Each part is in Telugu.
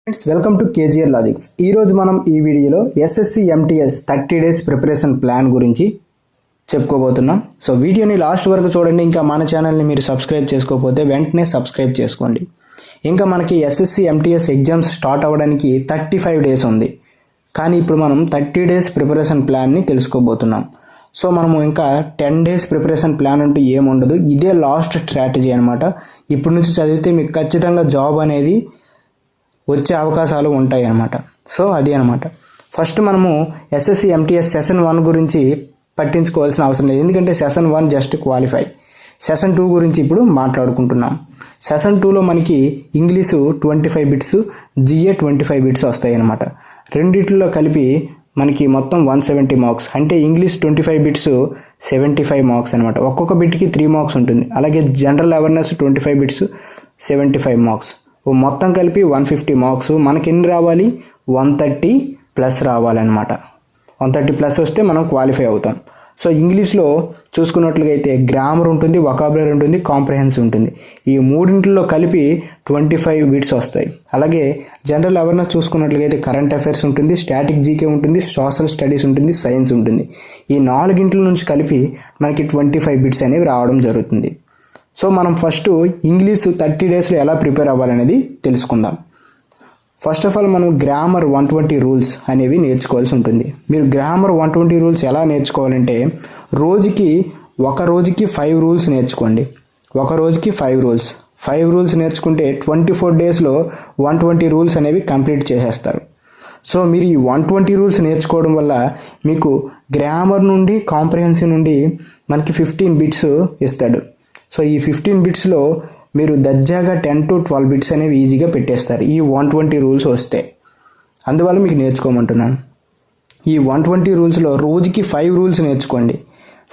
Friends welcome to KGR logics. ఈరోజు మనం ఈ వీడియోలో SSC MTS 30 days preparation plan గురించి చెప్పుకోబోతున్నాం. సో వీడియోని లాస్ట్ వరకు చూడండి. ఇంకా మన ఛానల్ని మీరు సబ్స్క్రైబ్ చేసుకోకపోతే వెంటనే సబ్స్క్రైబ్ చేసుకోండి. ఇంకా మనకి ఎస్ఎస్సి ఎంటీఎస్ ఎగ్జామ్స్ స్టార్ట్ అవ్వడానికి 35 డేస్ ఉంది. కానీ ఇప్పుడు మనం 30 డేస్ ప్రిపరేషన్ ప్లాన్ని తెలుసుకోబోతున్నాం. సో మనము ఇంకా 10 డేస్ ప్రిపరేషన్ ప్లాన్ అంటూ ఏముండదు. ఇదే లాస్ట్ స్ట్రాటజీ అనమాట. ఇప్పటి నుంచి చదివితే మీకు ఖచ్చితంగా జాబ్ అనేది వచ్చే అవకాశాలు ఉంటాయి అన్నమాట. సో అది అనమాట. ఫస్ట్ మనము ఎస్ఎస్సి ఎంటీఎస్ సెషన్ 1 గురించి పట్టించుకోవాల్సిన అవసరం లేదు. ఎందుకంటే సెషన్ 1 జస్ట్ క్వాలిఫై. సెషన్ 2 గురించి ఇప్పుడు మాట్లాడుకుంటున్నాం. సెషన్ 2లో మనకి ఇంగ్లీషు 25 బిట్స్, జిఏ 25 బిట్స్ వస్తాయి అన్నమాట. రెండిట్లో కలిపి మనకి మొత్తం 170 మార్క్స్. అంటే ఇంగ్లీష్ 25 బిట్స్ 75 మార్క్స్ అనమాట. ఒక్కొక్క బిట్కి 3 మార్క్స్ ఉంటుంది. అలాగే జనరల్ అవేర్నెస్ 25 బిట్స్ 75 మార్క్స్. మొత్తం కలిపి 150 మార్క్స్. మనకి ఎన్ని రావాలి? 130 ప్లస్ రావాలన్నమాట. 130 ప్లస్ వస్తే మనం క్వాలిఫై అవుతాం. సో ఇంగ్లీష్లో చూసుకున్నట్లయితే గ్రామర్ ఉంటుంది, వొకాబులరీ ఉంటుంది, కాంప్రహెన్సివ్ ఉంటుంది. ఈ మూడింటిలో కలిపి 25 బిట్స్ వస్తాయి. అలాగే జనరల్ అవేర్నెస్ చూసుకున్నట్లయితే కరెంట్ అఫైర్స్ ఉంటుంది, స్టాటిక్ జీకే ఉంటుంది, సోషల్ స్టడీస్ ఉంటుంది, సైన్స్ ఉంటుంది. ఈ 4 నుంచి కలిపి మనకి 25 బిట్స్ అనేవి రావడం జరుగుతుంది. సో మనం ఫస్ట్ ఇంగ్లీష్ 30 డేస్లో ఎలా ప్రిపేర్ అవ్వాలనేది తెలుసుకుందాం. ఫస్ట్ ఆఫ్ ఆల్ మనం గ్రామర్ 120 రూల్స్ అనేవి నేర్చుకోవాల్సి ఉంటుంది. మీరు గ్రామర్ 120 రూల్స్ ఎలా నేర్చుకోవాలంటే ఒక రోజుకి 5 రూల్స్ నేర్చుకోండి. ఒక రోజుకి 5 రూల్స్ నేర్చుకుంటే 24 డేస్లో 120 రూల్స్ అనేవి కంప్లీట్ చేసేస్తారు. సో మీరు ఈ 120 రూల్స్ నేర్చుకోవడం వల్ల మీకు గ్రామర్ నుండి కాంప్రహెన్సివ్ నుండి మనకి 15 బిట్స్ ఇస్తాడు. సో ఈ 15 బిట్స్లో మీరు దర్జాగా 10 to 12 బిట్స్ అనేవి ఈజీగా పెట్టేస్తారు ఈ 120 రూల్స్ వస్తే. అందువల్ల మీకు నేర్చుకోమంటున్నాను. ఈ 120 రూల్స్లో రోజుకి 5 రూల్స్ నేర్చుకోండి.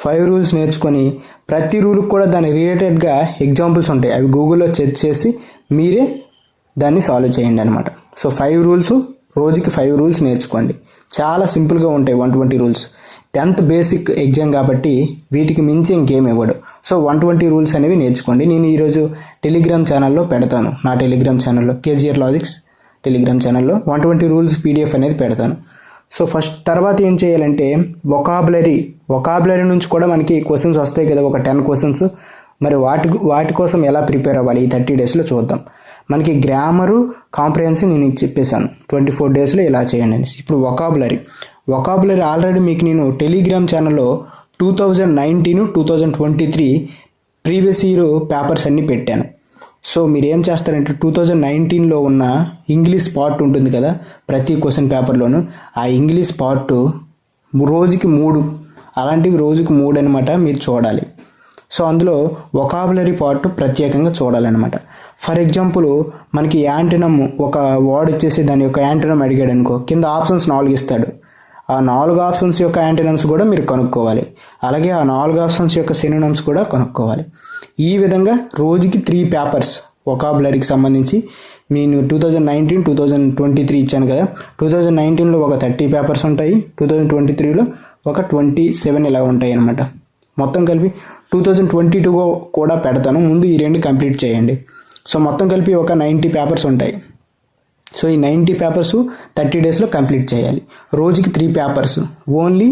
5 రూల్స్ నేర్చుకొని ప్రతి రూల్కి కూడా దాని రిలేటెడ్గా ఎగ్జాంపుల్స్ ఉంటాయి. అవి గూగుల్లో సెర్చ్ చేసి మీరే దాన్ని సాల్వ్ చేయండి అనమాట. సో 5 రూల్స్, రోజుకి 5 రూల్స్ నేర్చుకోండి. చాలా సింపుల్గా ఉంటాయి 120 రూల్స్. 10th బేసిక్ ఎగ్జామ్ కాబట్టి వీటికి మించి ఇంకేం ఇవ్వడు. సో 120 రూల్స్ అనేవి నేర్చుకోండి. నేను ఈరోజు టెలిగ్రామ్ ఛానల్లో పెడతాను. నా టెలిగ్రామ్ ఛానల్లో, కేజీఆర్ లాజిక్స్ టెలిగ్రామ్ ఛానల్లో 120 రూల్స్ పీడిఎఫ్ అనేది పెడతాను. సో ఫస్ట్ తర్వాత ఏం చేయాలంటే వొకాబులరీ నుంచి కూడా మనకి క్వశ్చన్స్ వస్తాయి కదా, ఒక 10 క్వశ్చన్స్. మరి వాటి కోసం ఎలా ప్రిపేర్ అవ్వాలి ఈ 30 డేస్లో చూద్దాం. మనకి గ్రామరు, కాంప్రహెన్సివ్ నేను చెప్పేశాను 24 డేస్లో ఇలా చేయండి అనేసి. ఇప్పుడు వొకాబులరీ ఆల్రెడీ మీకు నేను టెలిగ్రామ్ ఛానల్లో 2019, 2023 ప్రీవియస్ ఇయర్ పేపర్స్ అన్నీ పెట్టాను. సో మీరు ఏం చేస్తారంటే 2019లో ఉన్న ఇంగ్లీష్ పార్ట్ ఉంటుంది కదా ప్రతి క్వశ్చన్ పేపర్లోనూ, ఆ ఇంగ్లీష్ పార్ట్ రోజుకి 3, అలాంటివి రోజుకి 3 అనమాట మీరు చూడాలి. సో అందులో వొకాబులరీ పార్ట్ ప్రత్యేకంగా చూడాలన్నమాట. ఫర్ ఎగ్జాంపుల్ మనకి యాంటనమ్ ఒక వర్డ్ ఇచ్చేసి దాని యొక్క యాంటనమ్ అడిగాడు అనుకో, కింద ఆప్షన్స్ 4 ఇస్తాడు. ఆ 4 ఆప్షన్స్ యొక్క యాంటనమ్స్ కూడా మీరు కనుక్కోవాలి. అలాగే ఆ 4 ఆప్షన్స్ యొక్క సినోనిమ్స్ కూడా కనుక్కోవాలి. ఈ విధంగా రోజుకి 3 పేపర్స్ వొకాబులరీకి సంబంధించి నేను 2019, 2023 ఇచ్చాను కదా. 2019లో ఒక 30 పేపర్స్ ఉంటాయి, 2023లో ఒక 27 ఇలా ఉంటాయి అన్నమాట. మొత్తం కలిపి 2022 కూడా పెడతాను. ముందు ఈ 2 కంప్లీట్ చేయండి. సో మొత్తం కలిపి ఒక 90 పేపర్స్ ఉంటాయి. సో ఈ 90 పేపర్స్ 30 డేస్లో కంప్లీట్ చేయాలి. రోజుకి 3 పేపర్స్, ఓన్లీ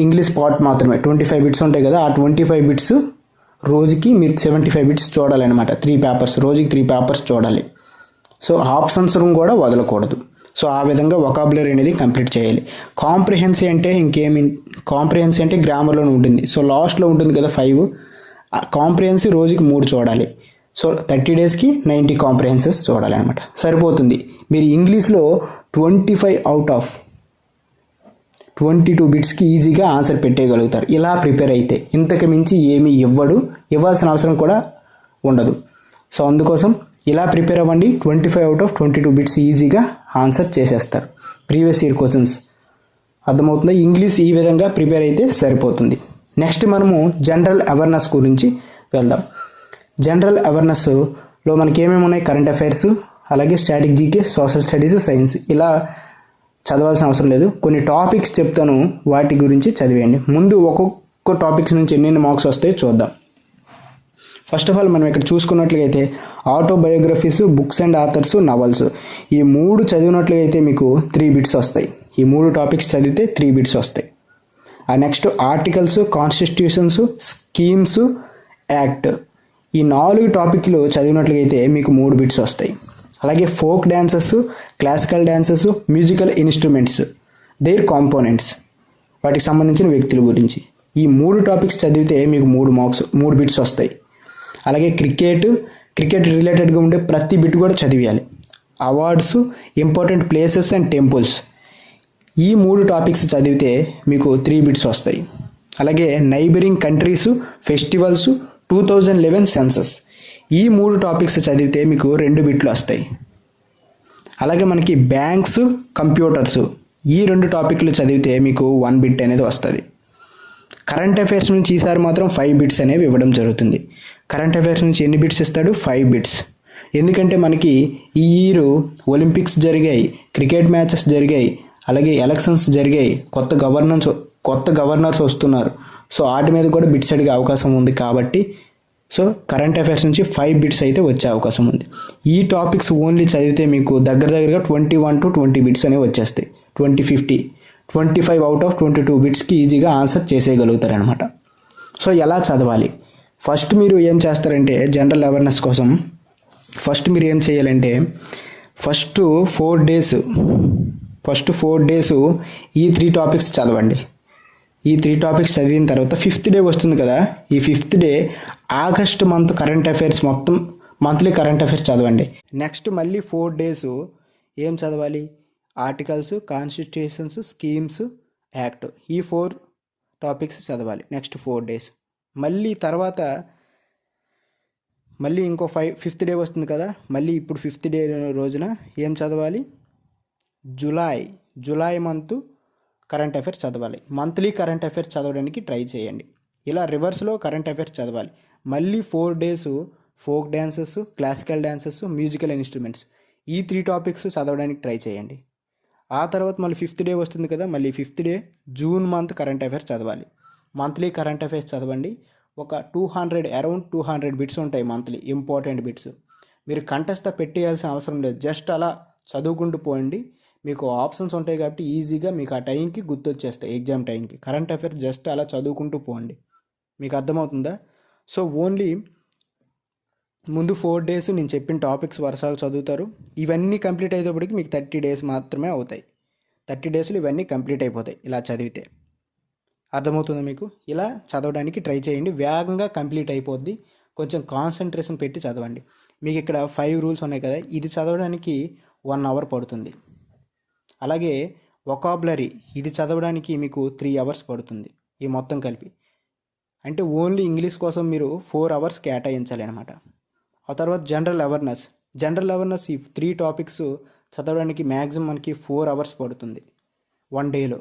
ఇంగ్లీష్ పార్ట్ మాత్రమే. 25 బిట్స్ ఉంటాయి కదా, ఆ 25 బిట్స్ రోజుకి మీరు 75 బిట్స్ చూడాలన్నమాట. 3 పేపర్స్, రోజుకి 3 పేపర్స్ చూడాలి. సో ఆప్షన్స్ కూడా వదలకూడదు. సో ఆ విధంగా వొకాబులరీ అనేది కంప్లీట్ చేయాలి. కాంప్రహెన్సివ్ అంటే గ్రామర్లోనే ఉంటుంది. సో లాస్ట్లో ఉంటుంది కదా 5. కాంప్రహెన్సివ్ రోజుకి 3 చూడాలి. సో 30 డేస్కి 90 కాంప్రహెన్సివ్స్ చూడాలి అనమాట. సరిపోతుంది. మీరు ఇంగ్లీష్లో 25 out of 22 బిట్స్కి ఈజీగా ఆన్సర్ పెట్టేయగలుగుతారు ఇలా ప్రిపేర్ అయితే. ఇంతకు మించి ఏమీ ఇవ్వాల్సిన అవసరం కూడా ఉండదు. సో అందుకోసం ఇలా ప్రిపేర్ అవ్వండి. 25 out of 22 బిట్స్ ఈజీగా ఆన్సర్ చేసేస్తారు ప్రీవియస్ ఇయర్ క్వశ్చన్స్. అర్థమవుతుందా? ఇంగ్లీష్ ఈ విధంగా ప్రిపేర్ అయితే సరిపోతుంది. నెక్స్ట్ మనము జనరల్ అవేర్నెస్ గురించి వెళ్దాం. జనరల్ అవేర్నెస్లో మనకి ఏమేమి ఉన్నాయి? కరెంట్ అఫైర్స్, అలాగే static GK, social studies, science. ఇలా చదవాల్సిన అవసరం లేదు. కొన్ని టాపిక్స్ చెప్తాను, వాటి గురించి చదివేయండి. ముందు ఒక్కొక్క టాపిక్స్ నుంచి ఎన్ని మార్క్స్ వస్తాయో చూద్దాం. ఫస్ట్ ఆఫ్ ఆల్ మనం ఇక్కడ చూసుకున్నట్లయితే autobiographies, books and authors, novels, ఈ 3 చదివినట్లయితే మీకు 3 బిట్స్ వస్తాయి. ఈ 3 టాపిక్స్ చదివితే 3 బిట్స్ వస్తాయి. ఆ next articles, constitutions, schemes, act, ఈ 4 టాపిక్లు చదివినట్లయితే మీకు 3 బిట్స్ వస్తాయి. అలాగే folk dances, classical dances, musical instruments, their components, వాటికి సంబంధించిన వ్యక్తుల గురించి ఈ 3 టాపిక్స్ చదివితే మీకు 3 బిట్స్ వస్తాయి. అలాగే క్రికెట్ రిలేటెడ్గా ఉండే ప్రతి బిట్ కూడా చదివేయాలి. Awards, important places and temples, ఈ 3 టాపిక్స్ చదివితే మీకు 3 బిట్స్ వస్తాయి. అలాగే నైబరింగ్ కంట్రీస్, ఫెస్టివల్స్, 2011 సెన్సస్, ఈ 3 టాపిక్స్ చదివితే మీకు 2 బిట్లు వస్తాయి. అలాగే మనకి బ్యాంక్స్, కంప్యూటర్స్, ఈ 2 టాపిక్లు చదివితే మీకు 1 బిట్ అనేది వస్తుంది. కరెంట్ అఫైర్స్ నుంచి ఈసారి మాత్రం 5 బిట్స్ అనేవి ఇవ్వడం జరుగుతుంది. కరెంట్ అఫైర్స్ నుంచి ఎన్ని బిట్స్ ఇస్తాడు? 5 బిట్స్. ఎందుకంటే మనకి ఈ ఇయర్ ఒలింపిక్స్ జరిగాయి, క్రికెట్ మ్యాచెస్ జరిగాయి, అలాగే ఎలక్షన్స్ జరిగాయి, కొత్త గవర్నర్స్ వస్తున్నారు. సో వాటి మీద కూడా బిట్స్ అడిగే అవకాశం ఉంది. కాబట్టి సో కరెంట్ అఫైర్స్ నుంచి 5 బిట్స్ అయితే వచ్చే అవకాశం ఉంది. ఈ టాపిక్స్ ఓన్లీ చదివితే మీకు దగ్గరగా 21 to 20 బిట్స్ అనేవి వచ్చేస్తాయి. 25 అవుట్ ఆఫ్ 22 బిట్స్కి ఈజీగా ఆన్సర్ చేసేయగలుగుతారనమాట. సో ఎలా చదవాలి? ఫస్ట్ మీరు ఏం చేస్తారంటే జనరల్ అవేర్నెస్ కోసం ఫస్ట్ మీరు ఏం చేయాలంటే ఫస్ట్ 4 డేస్ ఈ 3 టాపిక్స్ చదవండి. ఈ 3 టాపిక్స్ చదివిన తర్వాత 5th డే వస్తుంది కదా, ఈ 5th day August month current affairs మొత్తం మంత్లీ కరెంట్ అఫైర్స్ చదవండి. నెక్స్ట్ మళ్ళీ 4 డేస్ ఏం చదవాలి? ఆర్టికల్స్, కాన్స్టిట్యూషన్స్, స్కీమ్స్, యాక్ట్, ఈ 4 టాపిక్స్ చదవాలి నెక్స్ట్ 4 డేస్. మళ్ళీ తర్వాత మళ్ళీ ఇంకో 5th డే వస్తుంది కదా, మళ్ళీ ఇప్పుడు 5th డే రోజున ఏం చదవాలి? జూలై మంత్ కరెంట్ అఫైర్స్ చదవాలి. మంత్లీ కరెంట్ అఫైర్స్ చదవడానికి ట్రై చేయండి. ఇలా రివర్స్లో కరెంట్ అఫైర్స్ చదవాలి. మళ్ళీ 4 days folk dances, classical dances, musical instruments, ఈ 3 టాపిక్స్ చదవడానికి ట్రై చేయండి. ఆ తర్వాత మళ్ళీ 5th డే వస్తుంది కదా, మళ్ళీ 5th day June month current affairs చదవాలి. మంత్లీ కరెంట్ అఫైర్స్ చదవండి. ఒక అరౌండ్ 200 బిట్స్ ఉంటాయి మంత్లీ, ఇంపార్టెంట్ బిట్స్. మీరు కంటెస్ట్ పెట్టేయాల్సిన అవసరం లేదు, జస్ట్ అలా చదువుకుంటూ పోండి. మీకు ఆప్షన్స్ ఉంటాయి కాబట్టి ఈజీగా మీకు ఆ టైంకి గుర్తొచ్చేస్తాయి. ఎగ్జామ్ టైంకి కరెంట్ అఫైర్స్ జస్ట్ అలా చదువుకుంటూ పోండి. మీకు అర్థమవుతుందా? సో ఓన్లీ ముందు 4 డేస్ నేను చెప్పిన టాపిక్స్ వరుసగా చదువుతారు. ఇవన్నీ కంప్లీట్ అయ్యేటప్పటికి మీకు 30 డేస్ మాత్రమే అవుతాయి. 30 డేస్లో ఇవన్నీ కంప్లీట్ అయిపోతాయి ఇలా చదివితే. అర్థమవుతుందా మీకు? ఇలా చదవడానికి ట్రై చేయండి, వేగంగా కంప్లీట్ అయిపోద్ది. కొంచెం కాన్సన్ట్రేషన్ పెట్టి చదవండి. మీకు ఇక్కడ 5 రూల్స్ ఉన్నాయి కదా, ఇది చదవడానికి 1 అవర్ పడుతుంది. అలాగే వొకాబులరీ, ఇది చదవడానికి మీకు 3 అవర్స్ పడుతుంది. ఈ మొత్తం కలిపి అంటే ఓన్లీ ఇంగ్లీష్ కోసం మీరు 4 అవర్స్ కేటాయించాలి అనమాట. ఆ తర్వాత జనరల్ అవేర్నెస్ ఈ 3 టాపిక్స్ చదవడానికి మ్యాక్సిమం మనకి 4 అవర్స్ పడుతుంది 1 డేలో.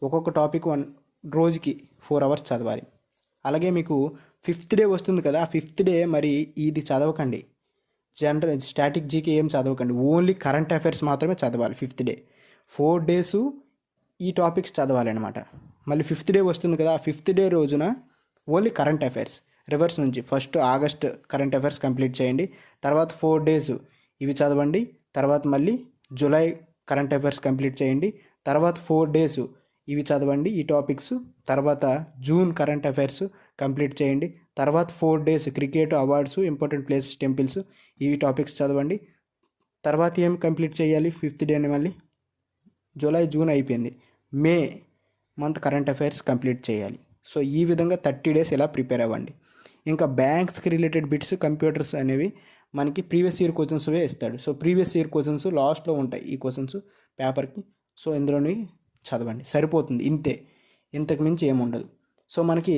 ఒక్కొక్క టాపిక్ రోజుకి 4 అవర్స్ చదవాలి. అలాగే మీకు 5th డే వస్తుంది కదా, 5th డే మరి ఇది చదవకండి, జనరల్ స్టాటిక్ జీకే ఏం చదవకండి, ఓన్లీ కరెంట్ అఫైర్స్ మాత్రమే చదవాలి 5th డే. 4 డేస్ ఈ టాపిక్స్ చదవాలి అనమాట. మళ్ళీ 5th డే వస్తుంది కదా, 5th డే రోజున ఓన్లీ కరెంట్ అఫైర్స్ రివర్స్ నుంచి first August current affairs complete చేయండి. తర్వాత 4 డేస్ ఇవి చదవండి. తర్వాత మళ్ళీ జూలై కరెంట్ అఫైర్స్ కంప్లీట్ చేయండి. తర్వాత 4 డేస్ ఇవి చదవండి ఈ టాపిక్స్. తర్వాత జూన్ కరెంట్ అఫైర్స్ కంప్లీట్ చేయండి. తర్వాత 4 days cricket, awards, important places, temples, ఇవి టాపిక్స్ చదవండి. తర్వాత ఏం కంప్లీట్ చేయాలి? 5th డేని మళ్ళీ జూన్ అయిపోయింది, May month current affairs complete చేయాలి. సో ఈ విధంగా 30 డేస్ ఇలా ప్రిపేర్ అవ్వండి. ఇంకా బ్యాంక్స్కి రిలేటెడ్ బిట్స్, కంప్యూటర్స్ అనేవి మనకి ప్రీవియస్ ఇయర్ క్వశ్చన్స్వే ఇస్తాడు. సో ప్రీవియస్ ఇయర్ క్వశ్చన్స్ లాస్ట్లో ఉంటాయి ఈ క్వశ్చన్స్ పేపర్కి. సో ఇందులోని చదవండి, సరిపోతుంది. ఇంతకు మించి ఏముండదు. సో మనకి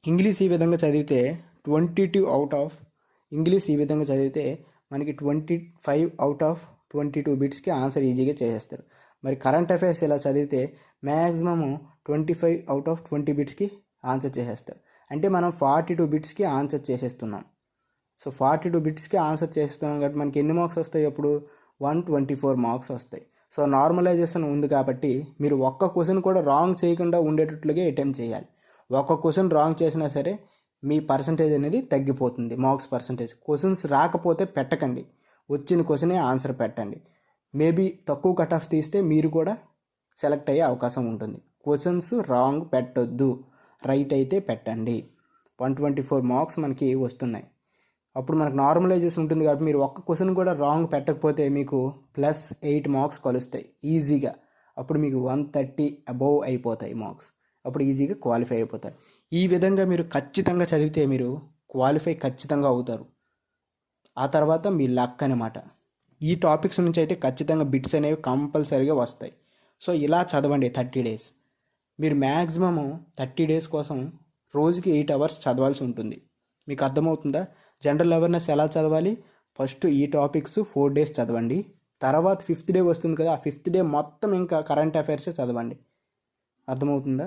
ఇంగ్లీష్ ఈ విధంగా చదివితే 22 అవుట్ ఆఫ్ మనకి 25 అవుట్ ఆఫ్ 22 బిట్స్కి ఆన్సర్ ఈజీగా చేసేస్తారు. మరి కరెంట్ అఫైర్స్ ఇలా చదివితే మ్యాక్సిమము 25 అవుట్ ఆఫ్ 20 బిట్స్కి ఆన్సర్ చేసేస్తారు. అంటే మనం 42 బిట్స్కి ఆన్సర్ చేసేస్తున్నాం. సో 42 బిట్స్కి ఆన్సర్ చేస్తున్నాం కాబట్టి మనకి ఎన్ని మార్క్స్ వస్తాయి? అప్పుడు 124 మార్క్స్ వస్తాయి. సో నార్మలైజేషన్ ఉంది కాబట్టి మీరు ఒక్క క్వశ్చన్ కూడా రాంగ్ చేయకుండా ఉండేటట్లుగా అటెంప్ట్ చేయాలి. ఒక్క క్వశ్చన్ రాంగ్ చేసినా సరే మీ పర్సంటేజ్ అనేది తగ్గిపోతుంది. Marks percentage. క్వశ్చన్స్ రాకపోతే పెట్టకండి, వచ్చిన క్వశ్చనే ఆన్సర్ పెట్టండి. మేబీ తక్కువ కట్ ఆఫ్ తీస్తే మీరు కూడా సెలెక్ట్ అయ్యే అవకాశం ఉంటుంది. క్వశ్చన్స్ రాంగ్ పెట్టొద్దు, రైట్ అయితే పెట్టండి. 124 మార్క్స్ మనకి వస్తున్నాయి. అప్పుడు మనకు నార్మలైజేషన్ ఉంటుంది కాబట్టి మీరు ఒక్క క్వశ్చన్ కూడా రాంగ్ పెట్టకపోతే మీకు +8 మార్క్స్ కలుస్తాయి ఈజీగా. అప్పుడు మీకు 130 అబోవ్ అయిపోతాయి మార్క్స్. అప్పుడు ఈజీగా క్వాలిఫై అయిపోతారు. ఈ విధంగా మీరు ఖచ్చితంగా చదివితే మీరు క్వాలిఫై ఖచ్చితంగా అవుతారు. ఆ తర్వాత మీ లక్ అనమాట. ఈ టాపిక్స్ నుంచి అయితే ఖచ్చితంగా బిట్స్ అనేవి కంపల్సరీగా వస్తాయి. సో ఇలా చదవండి 30 డేస్. మీరు మ్యాక్సిమము 30 డేస్ కోసం రోజుకి 8 అవర్స్ చదవాల్సి ఉంటుంది. మీకు అర్థమవుతుందా? జనరల్ అవేర్నెస్ ఎలా చదవాలి? ఫస్ట్ ఈ టాపిక్స్ 4 డేస్ చదవండి. తర్వాత 5th డే వస్తుంది కదా, ఆ 5th డే మొత్తం ఇంకా కరెంట్ అఫైర్సే చదవండి. అర్థమవుతుందా?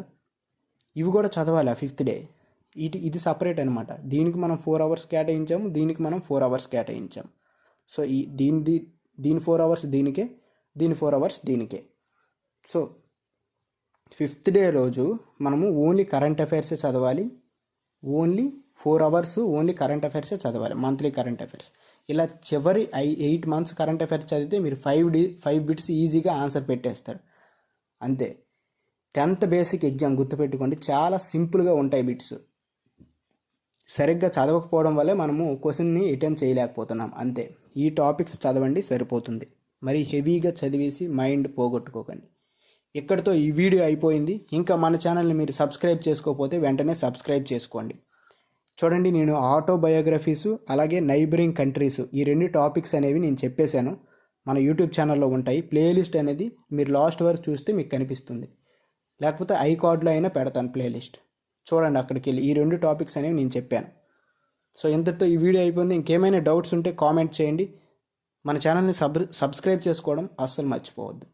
ఇవి కూడా చదవాలి ఆ 5th డే. ఇది సపరేట్ అనమాట. దీనికి మనం 4 అవర్స్ కేటాయించాము, దీనికి మనం 4 అవర్స్ కేటాయించాము. సో దీని 4 అవర్స్ దీనికే, దీని 4 అవర్స్ దీనికే. సో 5th డే రోజు మనము ఓన్లీ కరెంట్ అఫైర్సే చదవాలి. ఓన్లీ 4 అవర్స్ ఓన్లీ కరెంట్ అఫైర్సే చదవాలి, మంత్లీ కరెంట్ అఫైర్స్. ఇలా చివరి 8 మంత్స్ కరెంట్ అఫైర్స్ చదివితే మీరు 5 బిట్స్ ఈజీగా ఆన్సర్ పెట్టేస్తారు. అంతే. 10th బేసిక్ ఎగ్జామ్ గుర్తుపెట్టుకోండి, చాలా సింపుల్గా ఉంటాయి బిట్స్. సరిగ్గా చదవకపోవడం వల్లే మనము క్వశ్చన్ని అటెంప్ట్ చేయలేకపోతున్నాం. అంతే. ఈ టాపిక్స్ చదవండి సరిపోతుంది. మరి హెవీగా చదివేసి మైండ్ పోగొట్టుకోకండి. ఇక్కడితో ఈ వీడియో అయిపోయింది. ఇంకా మన ఛానల్ని మీరు సబ్స్క్రైబ్ చేసుకోకపోతే వెంటనే సబ్స్క్రైబ్ చేసుకోండి. చూడండి, నేను ఆటోబయోగ్రఫీసు అలాగే నైబరింగ్ కంట్రీస్ ఈ 2 టాపిక్స్ అనేవి నేను చెప్పేశాను. మన యూట్యూబ్ ఛానల్లో ఉంటాయి. ప్లేలిస్ట్ అనేది మీరు లాస్ట్ వరకు చూస్తే మీకు కనిపిస్తుంది. లేకపోతే ఐకార్డ్లో అయినా పెడతాను ప్లేలిస్ట్. చూడండి, అక్కడికి వెళ్ళి ఈ 2 టాపిక్స్ అనేవి నేను చెప్పాను. సో ఇంతటితో ఈ వీడియో అయిపోయింది. ఇంకేమైనా డౌట్స్ ఉంటే కామెంట్ చేయండి. మన ఛానల్ని సబ్స్క్రైబ్ చేసుకోవడం అస్సలు మర్చిపోవద్దు.